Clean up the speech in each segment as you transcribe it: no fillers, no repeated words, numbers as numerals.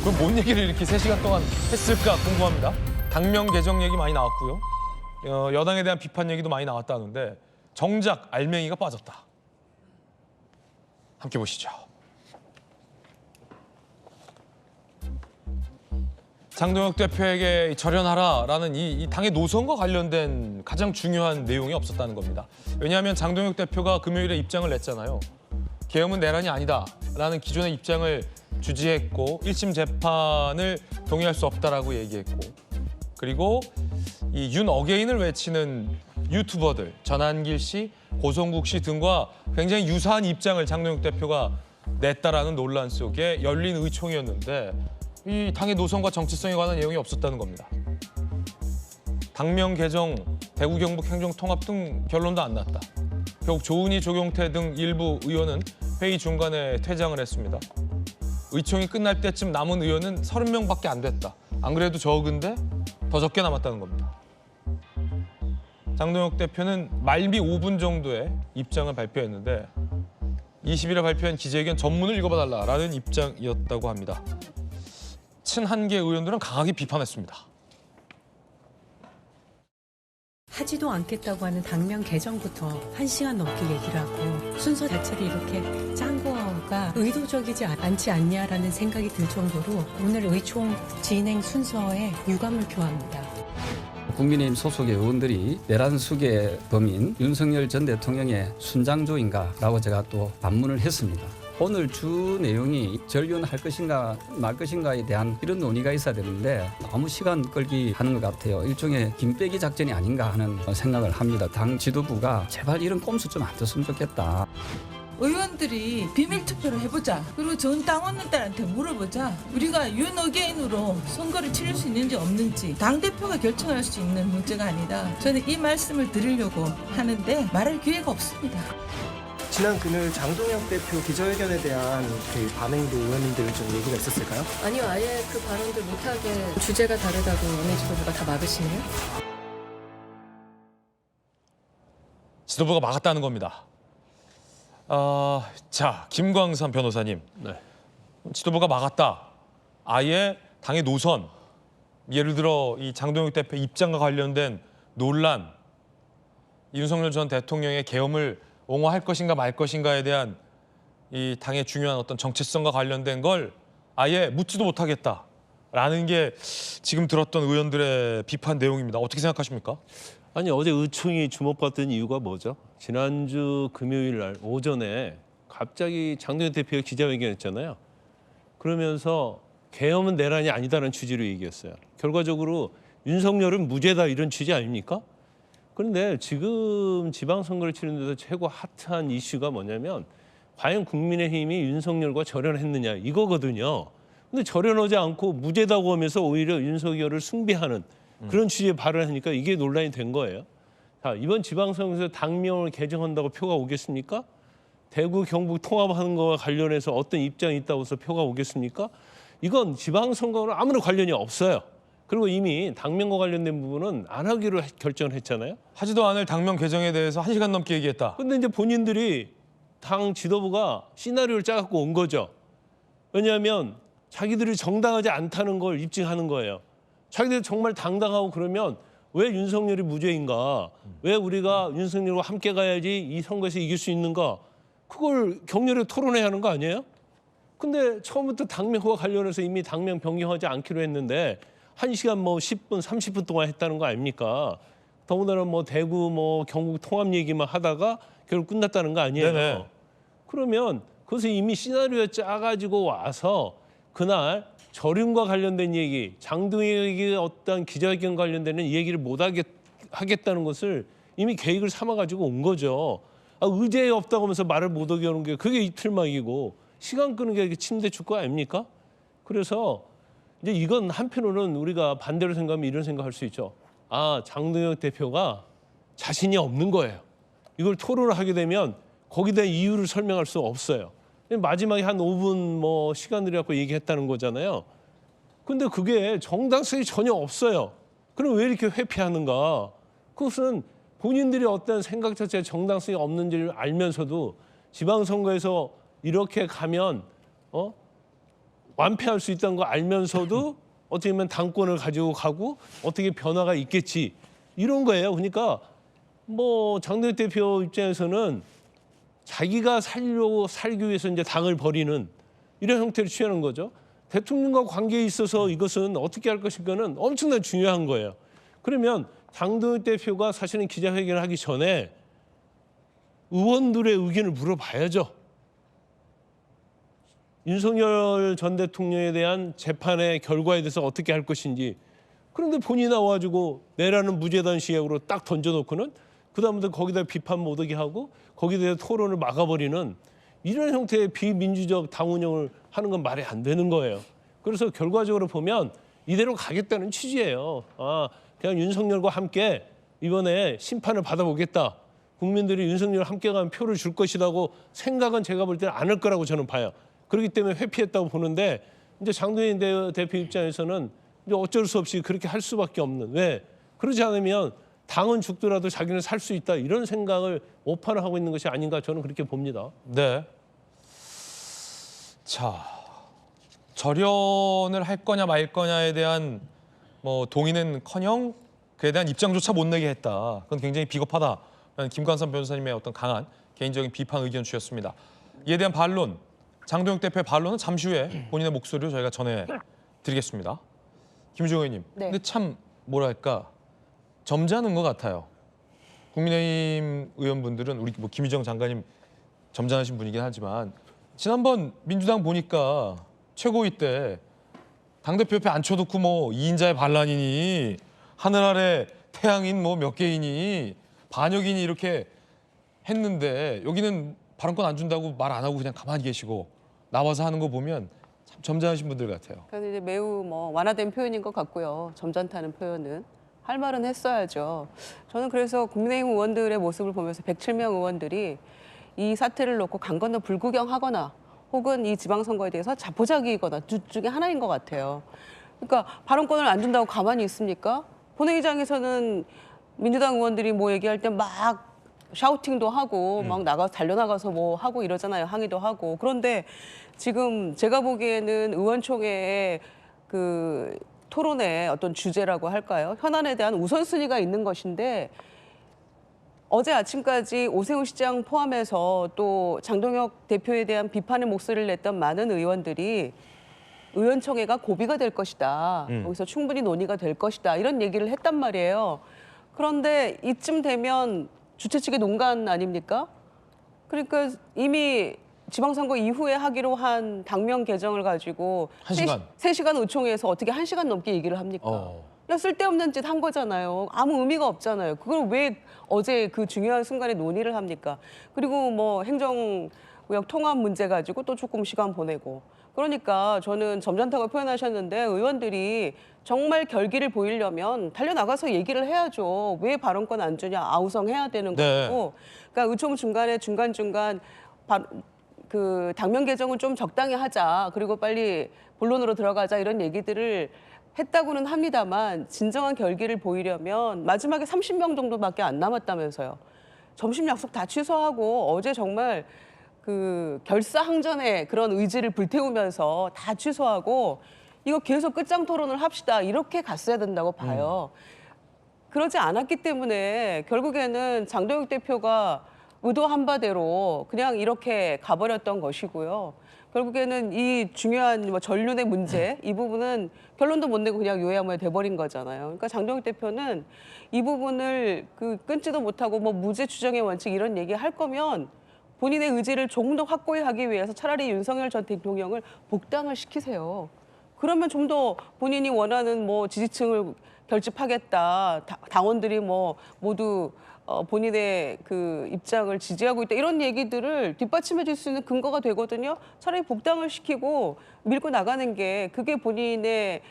그럼 뭔 얘기를 이렇게 3시간 동안 했을까 궁금합니다. 당명 개정 얘기 많이 나왔고요. 여당에 대한 비판 얘기도 많이 나왔다는데 정작 알맹이가 빠졌다. 함께 보시죠. 장동혁 대표에게 절연하라라는 이 당의 노선과 관련된 가장 중요한 내용이 없었다는 겁니다. 왜냐하면 장동혁 대표가 금요일에 입장을 냈잖아요. 계엄은 내란이 아니다라는 기존의 입장을 주지했고 1심 재판을 동의할 수 없다라고 얘기했고 그리고 이 윤 어게인을 외치는 유튜버들 전한길 씨, 고성국 씨 등과 굉장히 유사한 입장을 장동혁 대표가 냈다라는 논란 속에 열린 의총이었는데 이 당의 노선과 정체성에 관한 내용이 없었다는 겁니다. 당명 개정, 대구 경북 행정 통합 등 결론도 안 났다. 결국 조은희, 조경태 등 일부 의원은 회의 중간에 퇴장을 했습니다. 의총이 끝날 때쯤 남은 의원은 30명밖에 안 됐다. 안 그래도 적은데 더 적게 남았다는 겁니다. 장동혁 대표는 말미 5분 정도의 입장을 발표했는데 20일에 발표한 기자회견 전문을 읽어봐달라라는 입장이었다고 합니다. 친한계 의원들은 강하게 비판했습니다. 하지도 않겠다고 하는 당명 개정부터 1시간 넘게 얘기를 하고 순서 자체를 이렇게 짠 거가 의도적이지 않지 않냐라는 생각이 들 정도로 오늘 의총 진행 순서에 유감을 표합니다. 국민의힘 소속의 의원들이 내란 수괴 범인 윤석열 전 대통령의 순장조인가라고 제가 또 반문을 했습니다. 오늘 주 내용이 전륜할 것인가 말 것인가에 대한 이런 논의가 있어야 되는데 너무 시간 끌기 하는 것 같아요. 일종의 김빼기 작전이 아닌가 하는 생각을 합니다. 당 지도부가 제발 이런 꼼수 좀 안 뒀으면 좋겠다. 의원들이 비밀 투표를 해보자. 그리고 전 당원들한테 물어보자. 우리가 윤 어게인으로 선거를 치를 수 있는지 없는지 당대표가 결정할 수 있는 문제가 아니다. 저는 이 말씀을 드리려고 하는데 말할 기회가 없습니다. 지난 금요일 장동혁 대표 기자회견에 대한 그 반응도 의원님들 좀 얘기가 있었을까요? 아니요, 아예 그 발언들 못하게 주제가 다르다고 원내 지도부가 다 막으시네요. 지도부가 막았다는 겁니다. 자, 김광삼 변호사님. 지도부가 막았다. 아예 당의 노선, 예를 들어 이 장동혁 대표 입장과 관련된 논란, 윤석열 전 대통령의 계엄을 옹호할 것인가 말 것인가에 대한 이 당의 중요한 어떤 정체성과 관련된 걸 아예 묻지도 못하겠다라는 게 지금 들었던 의원들의 비판 내용입니다. 어떻게 생각하십니까? 아니 어제 의총이 주목받던 이유가 뭐죠? 지난주 금요일 날 오전에 갑자기 장동혁 대표가 기자회견했잖아요. 그러면서 계엄은 내란이 아니다라는 취지로 얘기했어요. 결과적으로 윤석열은 무죄다 이런 취지 아닙니까? 그런데 지금 지방선거를 치는 데서 최고 핫한 이슈가 뭐냐면 과연 국민의힘이 윤석열과 절연했느냐 이거거든요. 근데 절연하지 않고 무죄다고 하면서 오히려 윤석열을 숭배하는 그런 취지의 발언하니까 이게 논란이 된 거예요. 자, 이번 지방선거에서 당명을 개정한다고 표가 오겠습니까? 대구, 경북 통합하는 거와 관련해서 어떤 입장이 있다고 해서 표가 오겠습니까? 이건 지방선거랑 아무런 관련이 없어요. 그리고 이미 당명과 관련된 부분은 안 하기로 결정을 했잖아요. 하지도 않을 당명 개정에 대해서 1시간 넘게 얘기했다. 근데 이제 본인들이 당 지도부가 시나리오를 짜갖고 온 거죠. 왜냐하면 자기들이 정당하지 않다는 걸 입증하는 거예요. 자기들이 정말 당당하고 그러면 왜 윤석열이 무죄인가? 왜 우리가 윤석열과 함께 가야지 이 선거에서 이길 수 있는가? 그걸 격렬하게 토론해야 하는 거 아니에요? 근데 처음부터 당명과 관련해서 이미 당명 변경하지 않기로 했는데 1시간 뭐 10분, 30분 동안 했다는 거 아닙니까? 더군다나 뭐 대구, 뭐 경북 통합 얘기만 하다가 결국 끝났다는 거 아니에요? 네네. 그러면 그것을 이미 시나리오에 짜가지고 와서 그날 절윤과 관련된 얘기, 장동혁의 어떤 기자회견 관련되는 얘기를 못 하겠다는 것을 이미 계획을 삼아가지고 온 거죠. 의제 없다고 하면서 말을 못 하게 하는 게 그게 이틀막이고 시간 끄는 게 침대 축구 아닙니까? 그래서 이제 이건 한편으로는 우리가 반대로 생각하면 이런 생각할 수 있죠. 아, 장동혁 대표가 자신이 없는 거예요. 이걸 토론을 하게 되면 거기에 대한 이유를 설명할 수 없어요. 마지막에 한 5분 뭐 시간을 갖고 얘기했다는 거잖아요. 근데 그게 정당성이 전혀 없어요. 그럼 왜 이렇게 회피하는가? 그것은 본인들이 어떤 생각 자체에 정당성이 없는지를 알면서도 지방선거에서 이렇게 가면 완패할 수 있다는 거 알면서도 어떻게 보면 당권을 가지고 가고 어떻게 변화가 있겠지 이런 거예요. 그러니까 뭐 장동혁 대표 입장에서는 자기가 살기 위해서 이제 당을 버리는 이런 형태를 취하는 거죠. 대통령과 관계에 있어서 이것은 어떻게 할 것인가는 엄청나게 중요한 거예요. 그러면 장동혁 대표가 사실은 기자회견을 하기 전에 의원들의 의견을 물어봐야죠. 윤석열 전 대통령에 대한 재판의 결과에 대해서 어떻게 할 것인지. 그런데 본인이 나와가지고 내라는 무죄단 시각으로 딱 던져놓고는 그다음부터 거기다 비판 못 오게 하고 거기에 대해 토론을 막아버리는 이런 형태의 비민주적 당 운영을 하는 건 말이 안 되는 거예요. 그래서 결과적으로 보면 이대로 가겠다는 취지예요. 아, 그냥 윤석열과 함께 이번에 심판을 받아보겠다. 국민들이 윤석열 함께 가면 표를 줄 것이라고 생각은 제가 볼 때는 않을 거라고 저는 봐요. 그렇기 때문에 회피했다고 보는데 이제 장동혁 대표 입장에서는 이제 어쩔 수 없이 그렇게 할 수밖에 없는. 왜? 그러지 않으면 당은 죽더라도 자기는 살 수 있다 이런 생각을 오판을 하고 있는 것이 아닌가 저는 그렇게 봅니다. 네. 자, 절연을 할 거냐 말 거냐에 대한 뭐 동의는커녕 그에 대한 입장조차 못 내게 했다. 그건 굉장히 비겁하다라는 김관삼 변호사님의 어떤 강한 개인적인 비판 의견 주셨습니다. 이에 대한 반론, 장동혁 대표의 반론은 잠시 후에 본인의 목소리로 저희가 전해드리겠습니다. 김주영 의원님, 네. 근데 참 뭐랄까 점잖은 것 같아요. 국민의힘 의원분들은 우리 뭐 김희정 장관님 점잖으신 분이긴 하지만 지난번 민주당 보니까 최고위 때 당대표 옆에 앉혀놓고 뭐 2인자의 반란이니 하늘 아래 태양인 뭐 몇 개이니 반역이니 이렇게 했는데 여기는 발언권 안 준다고 말 안 하고 그냥 가만히 계시고 나와서 하는 거 보면 참 점잖으신 분들 같아요. 그래서 이제 매우 완화된 표현인 것 같고요. 점잖다는 표현은 할 말은 했어야죠. 저는 그래서 국민의힘 의원들의 모습을 보면서 107명 의원들이 이 사태를 놓고 강 건너 불구경하거나 혹은 이 지방선거에 대해서 자포자기이거나 둘 중에 하나인 것 같아요. 그러니까 발언권을 안 준다고 가만히 있습니까? 본회의장에서는 민주당 의원들이 뭐 얘기할 때 막 샤우팅도 하고 막 달려나가서 뭐 하고 이러잖아요. 항의도 하고. 그런데 지금 제가 보기에는 의원총회의 그 토론의 어떤 주제라고 할까요? 현안에 대한 우선순위가 있는 것인데 어제 아침까지 오세훈 시장 포함해서 또 장동혁 대표에 대한 비판의 목소리를 냈던 많은 의원들이 의원총회가 고비가 될 것이다. 거기서 충분히 논의가 될 것이다. 이런 얘기를 했단 말이에요. 그런데 이쯤 되면 주최 측의 농간 아닙니까? 그러니까 이미 지방선거 이후에 하기로 한 당명 개정을 가지고 1시간. 3시간 의총회에서 어떻게 1시간 넘게 얘기를 합니까? 그냥 쓸데없는 짓 한 거잖아요. 아무 의미가 없잖아요. 그걸 왜 어제 그 중요한 순간에 논의를 합니까? 그리고 뭐 행정구역 통합 문제 가지고 또 조금 시간 보내고. 그러니까 저는 점잖다고 표현하셨는데 의원들이 정말 결기를 보이려면 달려나가서 얘기를 해야죠. 왜 발언권 안 주냐, 아우성해야 되는 네. 거고. 그러니까 의총 중간에 중간중간 그 당면 개정은 좀 적당히 하자. 그리고 빨리 본론으로 들어가자 이런 얘기들을 했다고는 합니다만 진정한 결기를 보이려면 마지막에 30명 정도밖에 안 남았다면서요. 점심 약속 다 취소하고 어제 정말 그 결사항전의 그런 의지를 불태우면서 다 취소하고 이거 계속 끝장 토론을 합시다. 이렇게 갔어야 된다고 봐요. 그러지 않았기 때문에 결국에는 장동혁 대표가 의도한 바대로 그냥 이렇게 가버렸던 것이고요. 결국에는 이 중요한 뭐 전륜의 문제 이 부분은 결론도 못 내고 그냥 요야무야 돼버린 거잖아요. 그러니까 장동혁 대표는 이 부분을 끊지도 못하고 뭐 무죄 추정의 원칙 이런 얘기 할 거면 본인의 의지를 조금 더 확고히 하기 위해서 차라리 윤석열 전 대통령을 복당을 시키세요. 그러면 좀 더 본인이 원하는 뭐 지지층을 결집하겠다. 당원들이 뭐 모두 본인의 그 입장을 지지하고 있다. 이런 얘기들을 뒷받침해 줄 수 있는 근거가 되거든요. 차라리 복당을 시키고 밀고 나가는 게 그게 본인의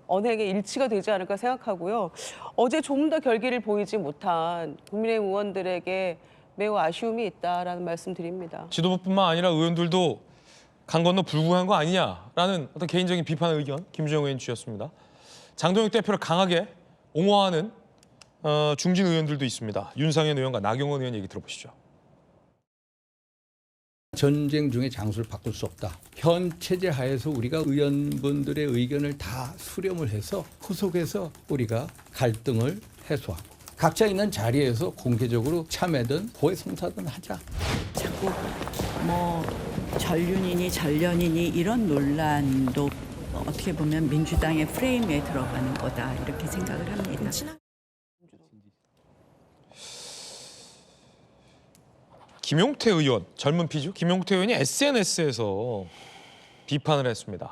언행의 일치가 되지 않을까 생각하고요. 어제 좀 더 결기를 보이지 못한 국민의힘 의원들에게 매우 아쉬움이 있다라는 말씀 드립니다. 지도부뿐만 아니라 의원들도 강 건너 불구한 거 아니냐라는 어떤 개인적인 비판 의견 김주영 의원 주셨습니다. 장동혁 대표를 강하게 옹호하는 중진 의원들도 있습니다. 윤상현 의원과 나경원 의원 얘기 들어보시죠. 전쟁 중에 장소를 바꿀 수 없다. 현 체제 하에서 우리가 의원분들의 의견을 다 수렴을 해서 후속해서 우리가 갈등을 해소하고 각자 있는 자리에서 공개적으로 참여든 고해 성사든 하자. 자꾸 뭐 전륜이니 전련이니 이런 논란도 어떻게 보면 민주당의 프레임에 들어가는 거다 이렇게 생각을 합니다. 김용태 의원, 젊은 피죠. 김용태 의원이 SNS에서 비판을 했습니다.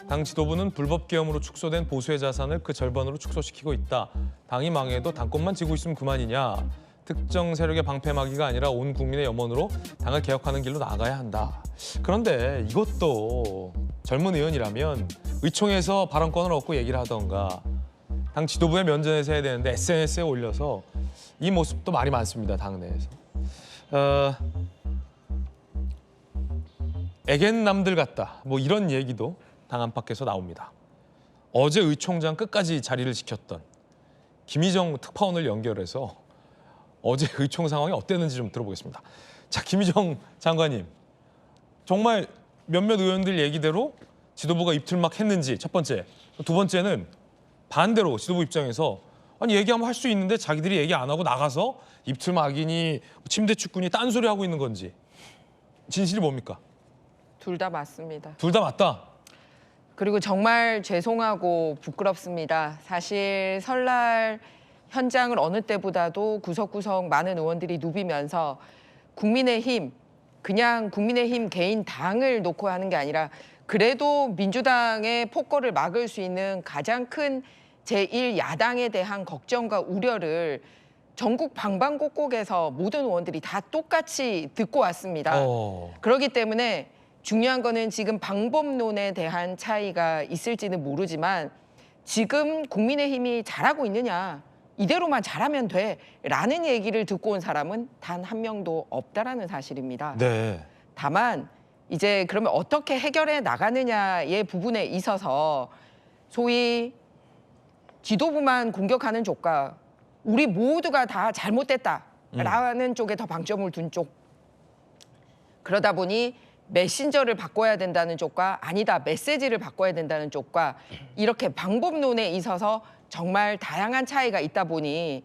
당 지도부는 불법 계엄으로 축소된 보수의 자산을 그 절반으로 축소시키고 있다. 당이 망해도 당권만 쥐고 있으면 그만이냐. 특정 세력의 방패막이가 아니라 온 국민의 염원으로 당을 개혁하는 길로 나아가야 한다. 그런데 이것도 젊은 의원이라면 의총에서 발언권을 얻고 얘기를 하던가 당 지도부의 면전에서 해야 되는데 SNS에 올려서 이 모습도 말이 많습니다. 당내에서. 애겐 남들 같다. 뭐 이런 얘기도 당 안팎에서 나옵니다. 어제 의총장 끝까지 자리를 지켰던 김희정 특파원을 연결해서 어제 의총 상황이 어땠는지 좀 들어보겠습니다. 자, 김희정 장관님. 정말 몇몇 의원들 얘기대로 지도부가 입틀막 했는지 첫 번째. 두 번째는 반대로 지도부 입장에서 아니 얘기하면 할 수 있는데 자기들이 얘기 안 하고 나가서 입틀막이니 침대 축구니 딴소리 하고 있는 건지. 진실이 뭡니까? 둘 다 맞습니다. 둘 다 맞다. 그리고 정말 죄송하고 부끄럽습니다. 사실 설날 현장을 어느 때보다도 구석구석 많은 의원들이 누비면서 국민의힘, 그냥 국민의힘 개인 당을 놓고 하는 게 아니라 그래도 민주당의 폭거를 막을 수 있는 가장 큰 제1야당에 대한 걱정과 우려를 전국 방방곡곡에서 모든 의원들이 다 똑같이 듣고 왔습니다. 그렇기 때문에 중요한 거는 지금 방법론에 대한 차이가 있을지는 모르지만 지금 국민의힘이 잘하고 있느냐, 이대로만 잘하면 돼 라는 얘기를 듣고 온 사람은 단 한 명도 없다라는 사실입니다. 네. 다만 이제 그러면 어떻게 해결해 나가느냐의 부분에 있어서 소위 지도부만 공격하는 쪽과 우리 모두가 다 잘못됐다라는 쪽에 더 방점을 둔 쪽, 그러다 보니 메신저를 바꿔야 된다는 쪽과 아니다 메시지를 바꿔야 된다는 쪽과 이렇게 방법론에 있어서 정말 다양한 차이가 있다 보니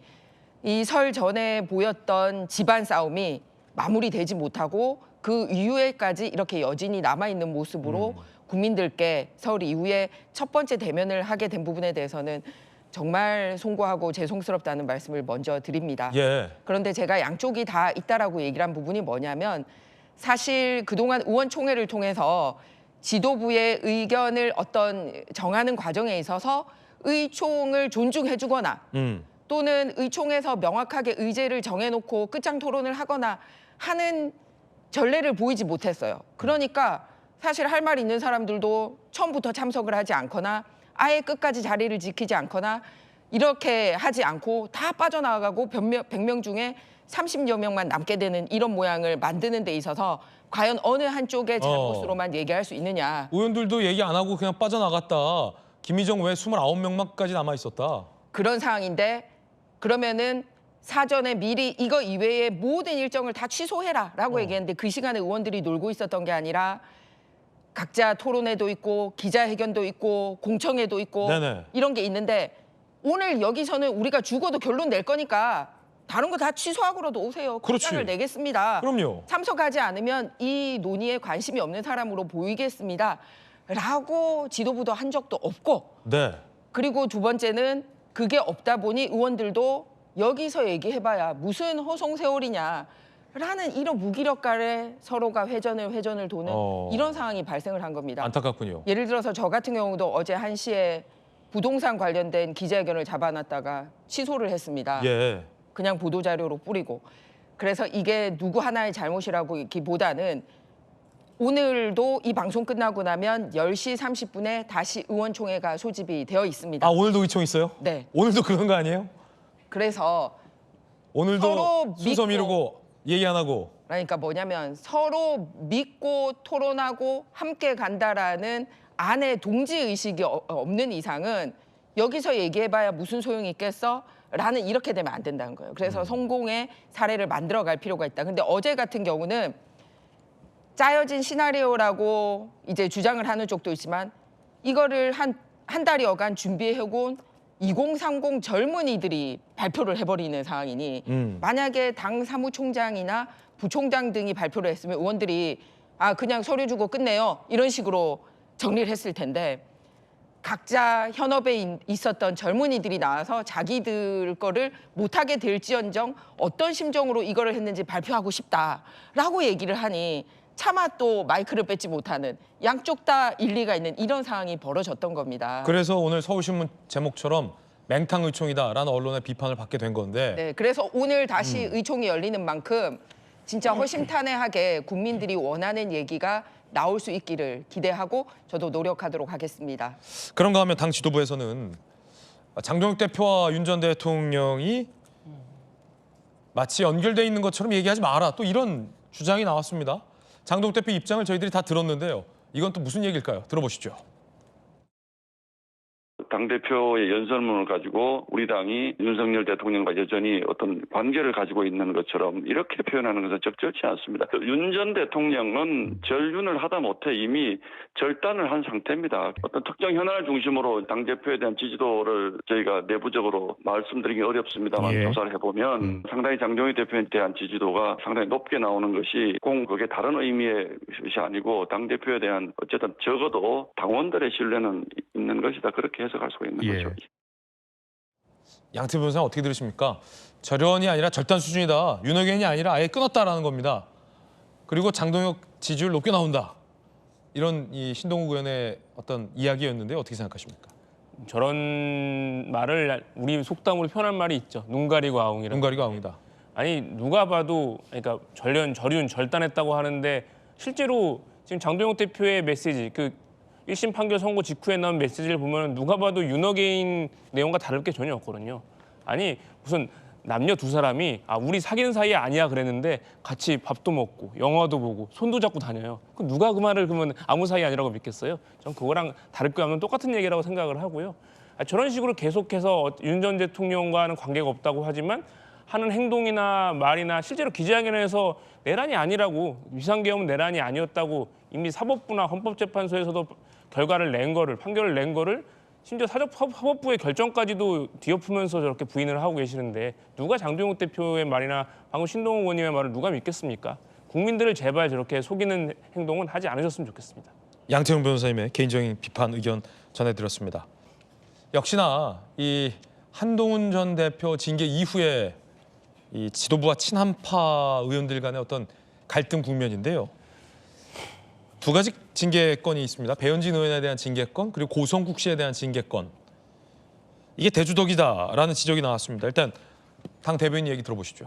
이 설 전에 보였던 집안 싸움이 마무리되지 못하고 그 이후에까지 이렇게 여진이 남아있는 모습으로 국민들께 설 이후에 첫 번째 대면을 하게 된 부분에 대해서는 정말 송구하고 죄송스럽다는 말씀을 먼저 드립니다. 예. 그런데 제가 양쪽이 다 있다라고 얘기를 한 부분이 뭐냐면 사실 그동안 의원총회를 통해서 지도부의 의견을 어떤 정하는 과정에 있어서 의총을 존중해주거나 또는 의총에서 명확하게 의제를 정해놓고 끝장 토론을 하거나 하는 전례를 보이지 못했어요. 그러니까 사실 할 말 있는 사람들도 처음부터 참석을 하지 않거나 아예 끝까지 자리를 지키지 않거나 이렇게 하지 않고 다 빠져나가고 100명 중에 30여 명만 남게 되는 이런 모양을 만드는 데 있어서 과연 어느 한쪽의 잘못으로만 얘기할 수 있느냐. 의원들도 얘기 안 하고 그냥 빠져나갔다. 김희정 외 29명만까지 남아 있었다. 그런 상황인데 그러면은 사전에 미리 이거 이외의 모든 일정을 다 취소해라라고 얘기했는데 그 시간에 의원들이 놀고 있었던 게 아니라 각자 토론회도 있고 기자회견도 있고 공청회도 있고 네네. 이런 게 있는데 오늘 여기서는 우리가 죽어도 결론 낼 거니까 다른 거 다 취소하고라도 오세요. 공장을 내겠습니다. 그럼요. 참석하지 않으면 이 논의에 관심이 없는 사람으로 보이겠습니다. 라고 지도부도 한 적도 없고 네. 그리고 두 번째는 그게 없다 보니 의원들도 여기서 얘기해봐야 무슨 허송세월이냐 라는 이런 무기력감에 서로가 회전을 도는 이런 상황이 발생을 한 겁니다. 안타깝군요. 예를 들어서 저 같은 경우도 어제 1시에 부동산 관련된 기자회견을 잡아놨다가 취소를 했습니다. 예. 그냥 보도자료로 뿌리고. 그래서 이게 누구 하나의 잘못이라기보다는 오늘도 이 방송 끝나고 나면 10시 30분에 다시 의원총회가 소집이 되어 있습니다. 아, 오늘도 의총 있어요? 네. 오늘도 그런 거 아니에요? 그래서 오늘도 서로 순서 믿고, 미루고 얘기 안 하고. 그러니까 뭐냐면 서로 믿고 토론하고 함께 간다라는 안에 동지의식이 없는 이상은 여기서 얘기해봐야 무슨 소용이 있겠어? 라는 이렇게 되면 안 된다는 거예요. 그래서 성공의 사례를 만들어갈 필요가 있다. 근데 어제 같은 경우는 짜여진 시나리오라고 이제 주장을 하는 쪽도 있지만 이거를 한 달여간 준비해온 2030 젊은이들이 발표를 해버리는 상황이니 만약에 당 사무총장이나 부총장 등이 발표를 했으면 의원들이 그냥 서류 주고 끝내요 이런 식으로 정리를 했을 텐데 각자 현업에 있었던 젊은이들이 나와서 자기들 거를 못하게 될지언정 어떤 심정으로 이거를 했는지 발표하고 싶다라고 얘기를 하니 차마 또 마이크를 뺏지 못하는 양쪽 다 일리가 있는 이런 상황이 벌어졌던 겁니다. 그래서 오늘 서울신문 제목처럼 맹탕의총이다라는 언론의 비판을 받게 된 건데 네, 그래서 오늘 다시 의총이 열리는 만큼 진짜 허심탄회하게 국민들이 원하는 얘기가 나올 수 있기를 기대하고 저도 노력하도록 하겠습니다. 그런가 하면 당 지도부에서는 장동혁 대표와 윤 전 대통령이 마치 연결돼 있는 것처럼 얘기하지 마라. 또 이런 주장이 나왔습니다. 장동혁 대표 입장을 저희들이 다 들었는데요. 이건 또 무슨 얘기일까요? 들어보시죠. 당대표의 연설문을 가지고 우리 당이 윤석열 대통령과 여전히 어떤 관계를 가지고 있는 것처럼 이렇게 표현하는 것은 적절치 않습니다. 윤 전 대통령은 전륜을 하다 못해 이미 절단을 한 상태입니다. 어떤 특정 현안을 중심으로 당대표에 대한 지지도를 저희가 내부적으로 말씀드리기 어렵습니다만 조사를 해보면 상당히 장동혁 대표에 대한 지지도가 상당히 높게 나오는 것이 그게 다른 의미의 것이 아니고 당대표에 대한 어쨌든 적어도 당원들의 신뢰는 있는 것이다. 그렇게 해석할 수가 있는 거죠. 양태 변호사 어떻게 들으십니까? 절연이 아니라 절단 수준이다. 윤호견이 아니라 아예 끊었다라는 겁니다. 그리고 장동혁 지지율 높게 나온다. 이런 이 신동욱 의원의 어떤 이야기였는데 어떻게 생각하십니까? 저런 말을 우리 속담으로 표현한 말이 있죠. 눈 가리고 아웅이라고. 눈 가리고 아웅이다. 아니 누가 봐도 그러니까 절연, 절단했다고 하는데 실제로 지금 장동혁 대표의 메시지 1심 판결 선고 직후에 나온 메시지를 보면 누가 봐도 윤어게인 내용과 다를 게 전혀 없거든요. 아니 무슨 남녀 두 사람이 우리 사귀는 사이 아니야 그랬는데 같이 밥도 먹고 영화도 보고 손도 잡고 다녀요. 그럼 누가 그 말을 그러면 아무 사이 아니라고 믿겠어요? 전 그거랑 다를 게 없는 똑같은 얘기라고 생각을 하고요. 저런 식으로 계속해서 윤 전 대통령과는 관계가 없다고 하지만 하는 행동이나 말이나 실제로 기자회견에서 내란이 아니라고 위상계엄은 내란이 아니었다고 이미 사법부나 헌법재판소에서도 판결을 낸 거를 심지어 사법부의 결정까지도 뒤엎으면서 저렇게 부인을 하고 계시는데 누가 장동혁 대표의 말이나 방금 신동욱 의원님의 말을 누가 믿겠습니까? 국민들을 제발 저렇게 속이는 행동은 하지 않으셨으면 좋겠습니다. 양태형 변호사님의 개인적인 비판 의견 전해드렸습니다. 역시나 이 한동훈 전 대표 징계 이후에 이 지도부와 친한파 의원들 간의 어떤 갈등 국면인데요. 두 가지 징계건이 있습니다. 배현진 의원에 대한 징계건 그리고 고성국 씨에 대한 징계건. 이게 대주덕이다라는 지적이 나왔습니다. 일단 당 대변인 얘기 들어보시죠.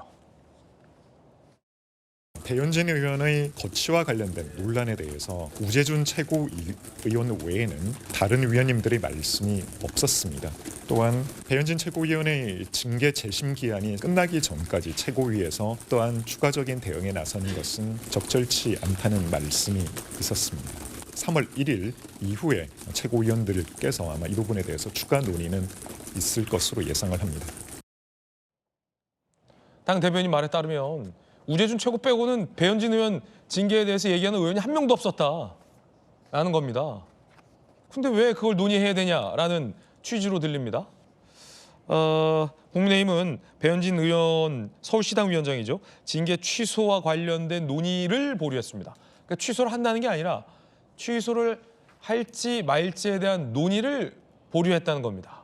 배현진 의원의 거취와 관련된 논란에 대해서 우재준 최고위원 외에는 다른 위원님들의 말씀이 없었습니다. 또한 배현진 최고위원의 징계 재심 기한이 끝나기 전까지 최고위에서 또한 추가적인 대응에 나서는 것은 적절치 않다는 말씀이 있었습니다. 3월 1일 이후에 최고위원들께서 아마 이 부분에 대해서 추가 논의는 있을 것으로 예상을 합니다. 당 대변인 말에 따르면 우재준 최고 빼고는 배현진 의원 징계에 대해서 얘기하는 의원이 한 명도 없었다라는 겁니다. 근데 왜 그걸 논의해야 되냐라는 취지로 들립니다. 국민의힘은 배현진 의원 서울시당 위원장이죠. 징계 취소와 관련된 논의를 보류했습니다. 그러니까 취소를 한다는 게 아니라 취소를 할지 말지에 대한 논의를 보류했다는 겁니다.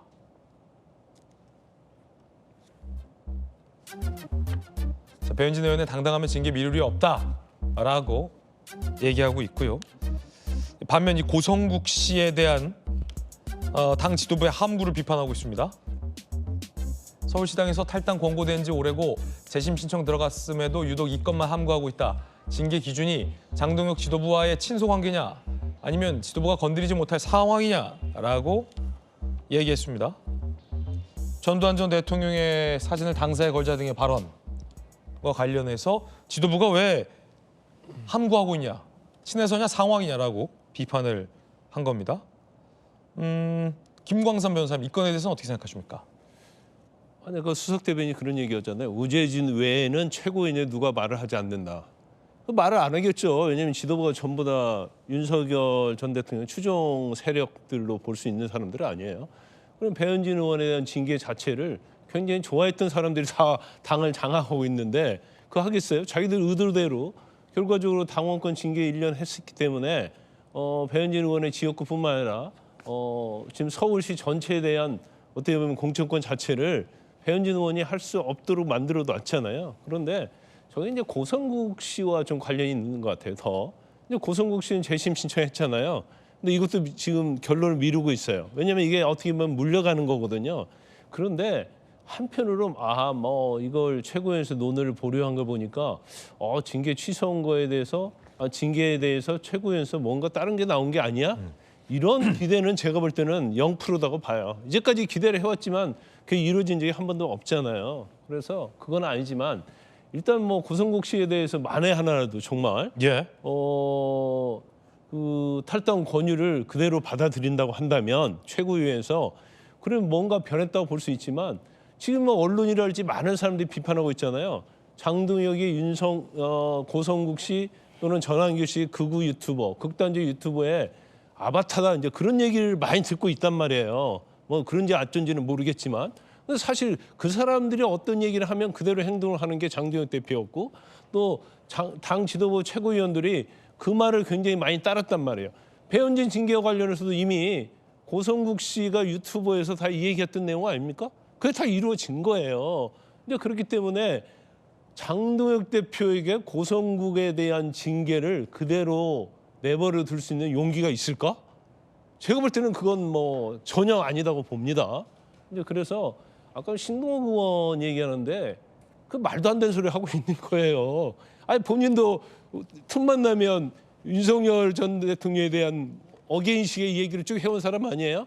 자, 배현진 의원의 당당하면 징계 미룰이 없다라고 얘기하고 있고요. 반면 이 고성국 씨에 대한 당 지도부의 함구를 비판하고 있습니다. 서울시당에서 탈당 권고된 지 오래고 재심 신청 들어갔음에도 유독 이 건만 함구하고 있다. 징계 기준이 장동혁 지도부와의 친소 관계냐 아니면 지도부가 건드리지 못할 상황이냐라고 얘기했습니다. 전두환 전 대통령의 사진을 당사에 걸자 등의 발언과 관련해서 지도부가 왜 함구하고 있냐, 친해서냐 상황이냐라고 비판을 한 겁니다. 김광삼 변호사님, 이 건에 대해서는 어떻게 생각하십니까? 아니 그 수석 대변인이 그런 얘기하잖아요. 우재진 외에는 최고위원회 누가 말을 하지 않는다. 말을 안 하겠죠. 왜냐하면 지도부가 전부 다 윤석열 전 대통령 추종 세력들로 볼 수 있는 사람들은 아니에요. 그럼 배현진 의원에 대한 징계 자체를 굉장히 좋아했던 사람들이 다 당을 장악하고 있는데 그거 하겠어요? 자기들 의도대로 결과적으로 당원권 징계 1년 했기 때문에 배현진 의원의 지역구뿐만 아니라 지금 서울시 전체에 대한 어떻게 보면 공천권 자체를 배현진 의원이 할 수 없도록 만들어 놨잖아요. 그런데 저게 이제 고성국 씨와 좀 관련이 있는 것 같아요. 더 이제 고성국 씨는 재심 신청했잖아요. 근데 이것도 지금 결론을 미루고 있어요. 왜냐하면 이게 어떻게 보면 물려가는 거거든요. 그런데 한편으로 뭐 이걸 최고위원회에서 논의를 보류한 걸 보니까 징계 취소한 거에 대해서 징계에 대해서 최고위원회에서 뭔가 다른 게 나온 게 아니야? 이런 기대는 제가 볼 때는 0%다고 봐요. 이제까지 기대를 해왔지만 그게 이루어진 적이 한 번도 없잖아요. 그래서 그건 아니지만 일단 뭐 고성국 씨에 대해서 만에 하나라도 정말 그 탈당 권유를 그대로 받아들인다고 한다면 최고위원회에서 그럼 뭔가 변했다고 볼 수 있지만 지금 뭐 언론이랄지 많은 사람들이 비판하고 있잖아요. 장동혁이 고성국 씨 또는 전환규 씨 극우 유튜버, 극단적 유튜버의 아바타다 이제 그런 얘기를 많이 듣고 있단 말이에요. 뭐 그런지 어쩐지는 모르겠지만 근데 사실 그 사람들이 어떤 얘기를 하면 그대로 행동을 하는 게 장동혁 대표였고 또 당 지도부 최고위원들이 그 말을 굉장히 많이 따랐단 말이에요. 배현진 징계와 관련해서도 이미 고성국 씨가 유튜버에서 다 이 얘기했던 내용 아닙니까? 그게 다 이루어진 거예요. 이제 그렇기 때문에 장동혁 대표에게 고성국에 대한 징계를 그대로 내버려 둘 수 있는 용기가 있을까? 제가 볼 때는 그건 뭐 전혀 아니다고 봅니다. 이제 그래서 아까 신동욱 의원 얘기하는데 그 말도 안 되는 소리 하고 있는 거예요. 아니 본인도 틈만 나면 윤석열 전 대통령에 대한 어게인식의 얘기를 쭉 해온 사람 아니에요?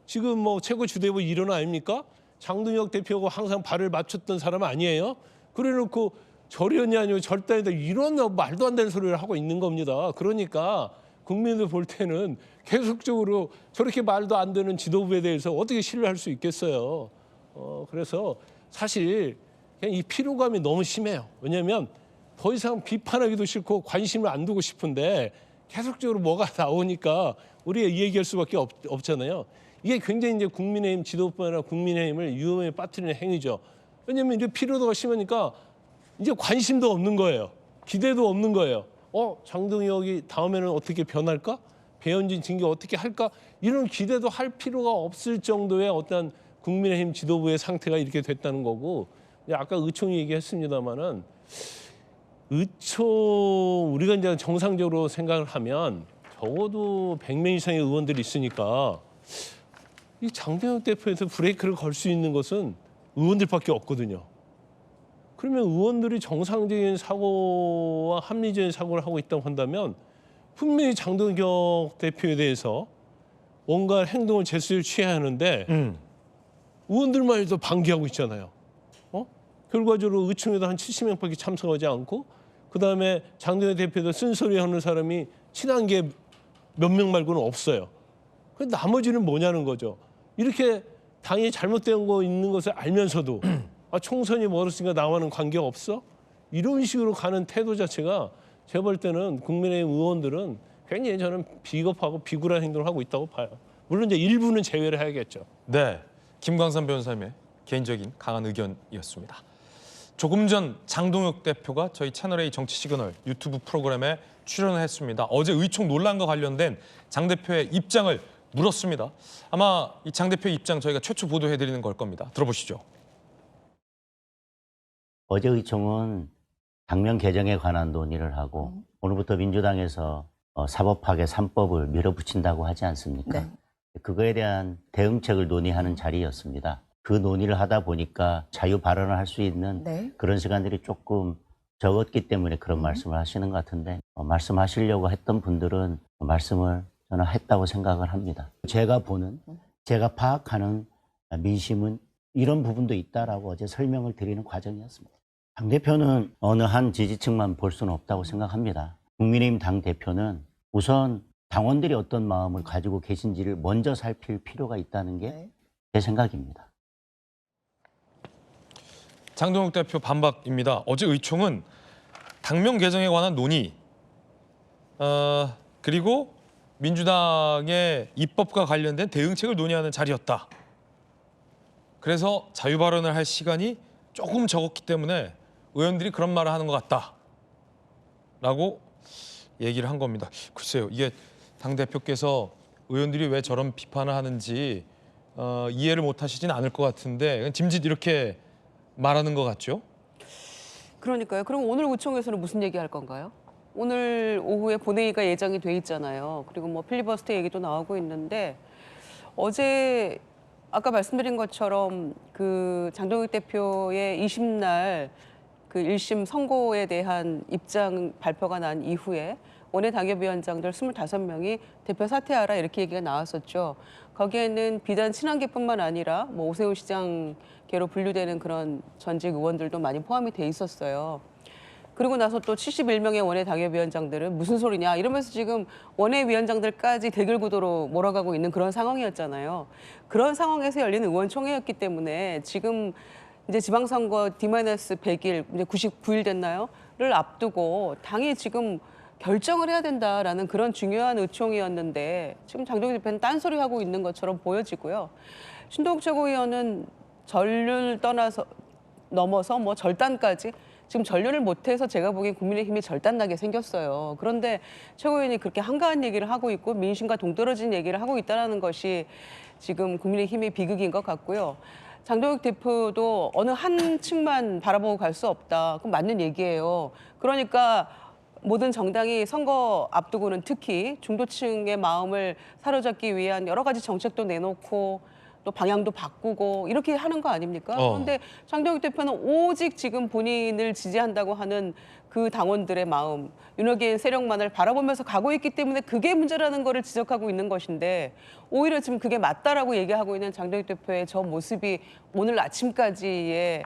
지금 뭐 최고 주대부 일원 아닙니까? 장동혁 대표하고 항상 발을 맞췄던 사람 아니에요? 그래놓고 절연이 아니고 절단이다 이런 말도 안 되는 소리를 하고 있는 겁니다. 그러니까 국민들 볼 때는 계속적으로 저렇게 말도 안 되는 지도부에 대해서 어떻게 신뢰할 수 있겠어요. 그래서 사실 그냥 이 피로감이 너무 심해요. 왜냐하면 더 이상 비판하기도 싫고 관심을 안 두고 싶은데 계속적으로 뭐가 나오니까 우리가 이 얘기할 수밖에 없잖아요. 이게 굉장히 이제 국민의힘 지도부뿐 아니라 국민의힘을 위험에 빠뜨리는 행위죠. 왜냐하면 이제 피로도가 심하니까 이제 관심도 없는 거예요. 기대도 없는 거예요. 장동혁이 다음에는 어떻게 변할까? 배현진 징계 어떻게 할까? 이런 기대도 할 필요가 없을 정도의 어떤 국민의힘 지도부의 상태가 이렇게 됐다는 거고 아까 의총 얘기했습니다마는 의총 우리가 이제 정상적으로 생각을 하면 적어도 100명 이상의 의원들이 있으니까 이 장동혁 대표에서 브레이크를 걸 수 있는 것은 의원들밖에 없거든요. 그러면 의원들이 정상적인 사고와 합리적인 사고를 하고 있다고 한다면 분명히 장동혁 대표에 대해서 뭔가 행동을 제스를 취해야 하는데 의원들만 해도 방기하고 있잖아요. 결과적으로 의총에도 한 70명밖에 참석하지 않고 그다음에 장동혁 대표도 쓴소리 하는 사람이 친한 게 몇 명 말고는 없어요. 그 나머지는 뭐냐는 거죠. 이렇게 당이 잘못된 거 있는 것을 알면서도 총선이 멀었으니까 나와는 관계가 없어? 이런 식으로 가는 태도 자체가 제가 볼 때는 국민의힘 의원들은 굉장히 저는 비겁하고 비굴한 행동을 하고 있다고 봐요. 물론 이제 일부는 제외를 해야겠죠. 네, 김광삼 변호사님의 개인적인 강한 의견이었습니다. 조금 전 장동혁 대표가 저희 채널A 정치 시그널 유튜브 프로그램에 출연을 했습니다. 어제 의총 논란과 관련된 장 대표의 입장을 물었습니다. 아마 이 장 대표의 입장 저희가 최초 보도해드리는 걸 겁니다. 들어보시죠. 어제 의총은 당면 개정에 관한 논의를 하고 오늘부터 민주당에서 사법파괴 3법을 밀어붙인다고 하지 않습니까? 네. 그거에 대한 대응책을 논의하는 자리였습니다. 그 논의를 하다 보니까 자유 발언을 할 수 있는 네. 그런 시간들이 조금 적었기 때문에 그런 말씀을 하시는 것 같은데 말씀하시려고 했던 분들은 말씀을 저는 했다고 생각을 합니다. 제가 보는, 제가 파악하는 민심은 이런 부분도 있다라고 어제 설명을 드리는 과정이었습니다. 당대표는 어느 한 지지층만 볼 수는 없다고 생각합니다. 국민의힘 당대표는 우선 당원들이 어떤 마음을 가지고 계신지를 먼저 살필 필요가 있다는 게 제 생각입니다. 장동혁 대표 반박입니다. 어제 의총은 당명 개정에 관한 논의, 그리고 민주당의 입법과 관련된 대응책을 논의하는 자리였다. 그래서 자유 발언을 할 시간이 조금 적었기 때문에 의원들이 그런 말을 하는 것 같다라고 얘기를 한 겁니다. 글쎄요, 이게 당 대표께서 의원들이 왜 저런 비판을 하는지 이해를 못 하시진 않을 것 같은데 짐짓 이렇게 말하는 것 같죠? 그러니까요. 그럼 오늘 의총에서는 무슨 얘기할 건가요? 오늘 오후에 본회의가 예정이 돼 있잖아요. 그리고 뭐 필리버스터 얘기도 나오고 있는데 어제 아까 말씀드린 것처럼 그 장동혁 대표의 20날 그 1심 선고에 대한 입장 발표가 난 이후에 원외 당협위원장들 25명이 대표 사퇴하라 이렇게 얘기가 나왔었죠. 거기에는 비단 친한계뿐만 아니라 뭐 오세훈 시장계로 분류되는 그런 전직 의원들도 많이 포함이 돼 있었어요. 그리고 나서 또 71명의 원외 당협위원장들은 무슨 소리냐 이러면서 지금 원외 위원장들까지 대결 구도로 몰아가고 있는 그런 상황이었잖아요. 그런 상황에서 열린 의원총회였기 때문에 지금 이제 지방선거 D-100일, 이제 99일 됐나요?를 앞두고 당이 지금 결정을 해야 된다라는 그런 중요한 의총이었는데 지금 장동혁 대표는 딴소리하고 있는 것처럼 보여지고요. 신동욱 최고위원은 전륜을 넘어서 뭐 절단까지 지금 전륜을 못해서 제가 보기엔 국민의힘이 절단나게 생겼어요. 그런데 최고위원이 그렇게 한가한 얘기를 하고 있고 민심과 동떨어진 얘기를 하고 있다는 것이 지금 국민의힘의 비극인 것 같고요. 장동혁 대표도 어느 한 층만 바라보고 갈 수 없다. 그건 맞는 얘기예요. 그러니까 모든 정당이 선거 앞두고는 특히 중도층의 마음을 사로잡기 위한 여러 가지 정책도 내놓고 또 방향도 바꾸고 이렇게 하는 거 아닙니까? 그런데 장동혁 대표는 오직 지금 본인을 지지한다고 하는 그 당원들의 마음, 윤호기의 세력만을 바라보면서 가고 있기 때문에 그게 문제라는 거를 지적하고 있는 것인데 오히려 지금 그게 맞다라고 얘기하고 있는 장동혁 대표의 저 모습이 오늘 아침까지의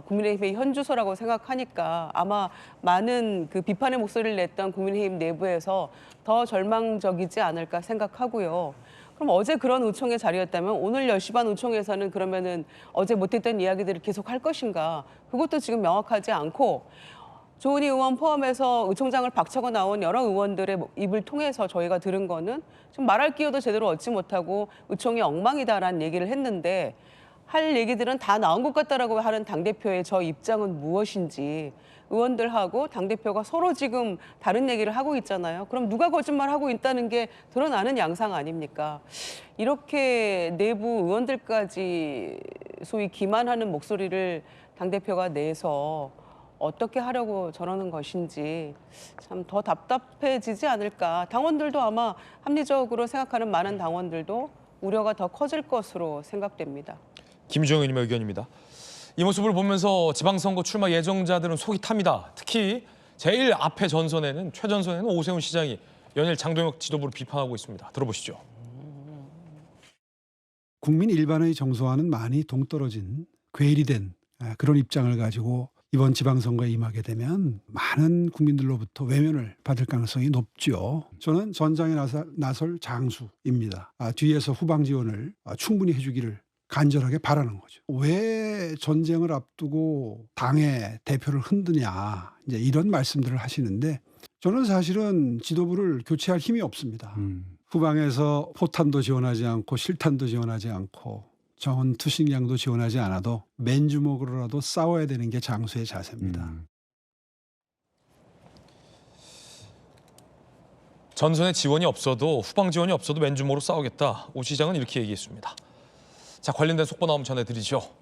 국민의힘의 현주소라고 생각하니까 아마 많은 그 비판의 목소리를 냈던 국민의힘 내부에서 더 절망적이지 않을까 생각하고요. 그럼 어제 그런 의총의 자리였다면 오늘 10시 반 의총에서는 그러면은 어제 못했던 이야기들을 계속 할 것인가? 그것도 지금 명확하지 않고 조은희 의원 포함해서 의총장을 박차고 나온 여러 의원들의 입을 통해서 저희가 들은 거는 지금 말할 기회도 제대로 얻지 못하고 의총이 엉망이다라는 얘기를 했는데 할 얘기들은 다 나온 것 같다라고 하는 당대표의 저 입장은 무엇인지 의원들하고 당대표가 서로 지금 다른 얘기를 하고 있잖아요. 그럼 누가 거짓말하고 있다는 게 드러나는 양상 아닙니까? 이렇게 내부 의원들까지 소위 기만하는 목소리를 당대표가 내서 어떻게 하려고 저러는 것인지 참 더 답답해지지 않을까. 당원들도 아마 합리적으로 생각하는 많은 당원들도 우려가 더 커질 것으로 생각됩니다. 김주영 의원님의 의견입니다. 이 모습을 보면서 지방선거 출마 예정자들은 속이 탑니다. 특히 제일 앞에 전선에는 최전선에는 오세훈 시장이 연일 장동혁 지도부를 비판하고 있습니다. 들어보시죠. 국민 일반의 정서와는 많이 동떨어진 괴리된 그런 입장을 가지고 이번 지방선거에 임하게 되면 많은 국민들로부터 외면을 받을 가능성이 높죠. 저는 전장에 나설 장수입니다. 뒤에서 후방 지원을 충분히 해주기를 간절하게 바라는 거죠. 왜 전쟁을 앞두고 당의 대표를 흔드냐 이제 이런 말씀들을 하시는데 저는 사실은 지도부를 교체할 힘이 없습니다. 후방에서 포탄도 지원하지 않고 실탄도 지원하지 않고 정원 투식량도 지원하지 않아도 맨주먹으로라도 싸워야 되는 게 장수의 자세입니다. 전선에 지원이 없어도 후방 지원이 없어도 맨주먹으로 싸우겠다. 오 시장은 이렇게 얘기했습니다. 자, 관련된 속보 나오면 전해드리죠.